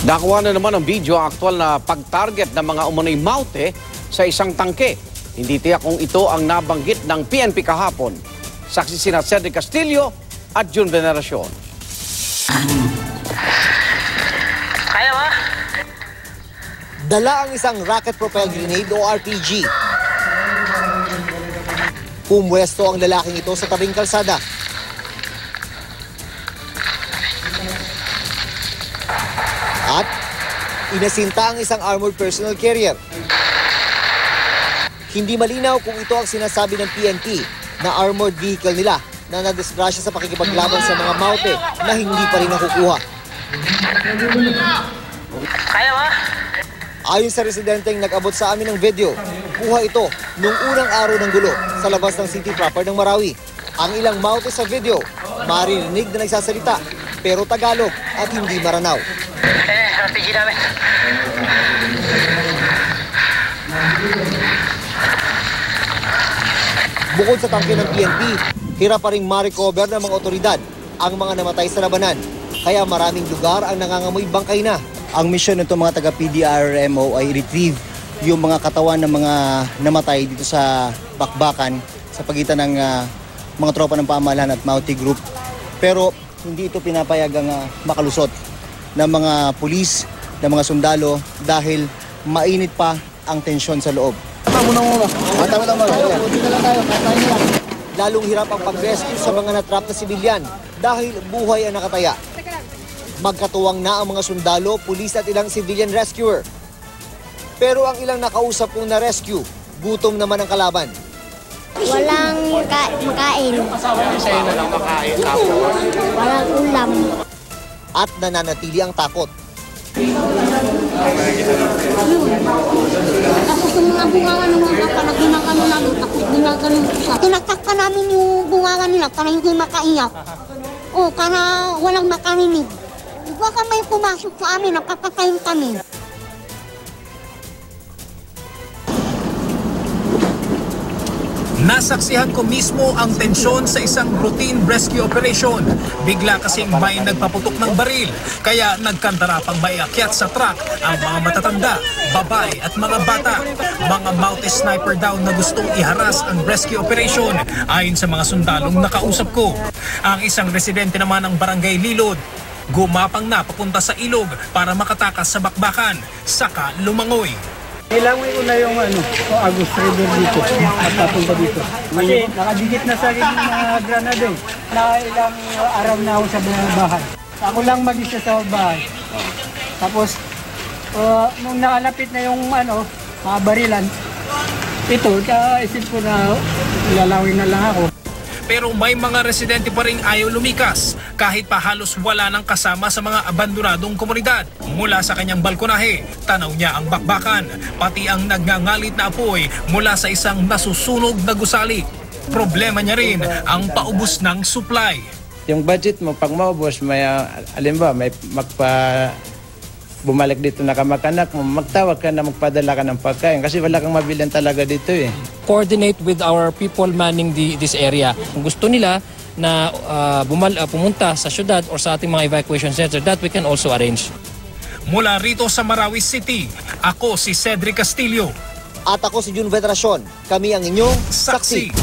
Nakuha na naman ang video ang aktual na pag-target ng mga umano'y maute sa isang tangke. Hindi tiyak kung ito ang nabanggit ng PNP kahapon. Saksi sina Cedric Castillo at June Veneracion. Kaya ba? Dala ang isang rocket-propelled grenade o RPG. Pumwesto ang lalaking ito sa tabing kalsada. At inasinta ang isang armored personnel carrier. Hindi malinaw kung ito ang sinasabi ng PNP na armored vehicle nila na nadisgrasya sa pakikipaglaban sa mga maute na hindi pa rin nakukuha. Kaya ba? Ayon sa residenteng nag-abot sa amin ng video, kuha ito nung unang araw ng gulo sa labas ng city proper ng Marawi. Ang ilang maute sa video, maririnig na nagsasalita pero Tagalog at hindi Maranao. RPG namin. Bukod sa tangke ng PNP, hirap pa rin ma-recover ng mga otoridad ang mga namatay sa labanan. Kaya maraming lugar ang nangangamoy bangkay na. Ang misyon nito mga taga-PDRMO ay retrieve yung mga katawan ng mga namatay dito sa bakbakan sa pagitan ng mga tropa ng pamahalaan at Maute Group. Pero hindi ito pinapayag ang makalusot ng mga pulis, ng mga sundalo dahil mainit pa ang tensyon sa loob. Lalong hirap ang pag-rescue sa mga natrap na sibilyan dahil buhay ang nakataya. Magkatuwang na ang mga sundalo, pulis at ilang civilian rescuer. Pero ang ilang nakausap kong na-rescue, gutom naman ang kalaban. Walang makain. Sa'yo na lang makain. Walang ulam. At nananatili ang takot. Tapos yung mga bunga ng mga panaginakan namin, tapos ginagaling ko siya. Tinaktak namin yung bunga nila para hindi makaiyak. O, para walang makarinig. Baka may pumasok sa amin, nakapatayin kami. Nasaksihan ko mismo ang tensyon sa isang routine rescue operation. Bigla kasing may nagpaputok ng baril, kaya nagkantarapang maiakyat sa truck ang mga matatanda, babae at mga bata. Mga Maute sniper daw na gustong iharas ang rescue operation ayon sa mga sundalong nakausap ko. Ang isang residente naman ng Barangay Lilod, gumapang na papunta sa ilog para makatakas sa bakbakan, saka lumangoy. Ilangoy ko na yung Agus River dito at papunta dito. Kasi nakadikit na sa akin yung mga granada eh. Ilang araw na ako sa bahay. Ako lang mag-isa sa bahay. Tapos, nung nakalapit na yung mga barilan, ito, isip ko na lalawin na lang ako. Pero may mga residente pa rin ayaw lumikas kahit pa halos wala nang kasama sa mga abandonadong komunidad. Mula sa kanyang balkonahe, tanaw niya ang bakbakan, pati ang nagngangalit na apoy mula sa isang nasusunog na gusali. Problema niya rin ang paubos ng supply. Yung budget mo, pag maubos, may, may bumalik dito na kamag-anak mo, magtawag ka na magpadala ka ng pagkain kasi wala kang mabilan talaga dito eh. Coordinate with our people manning this area. Kung gusto nila na pumunta sa syudad or sa ating mga evacuation center, that we can also arrange. Mula rito sa Marawi City, ako si Cedric Castillo. At ako si June Veneracion. Kami ang inyong saksi.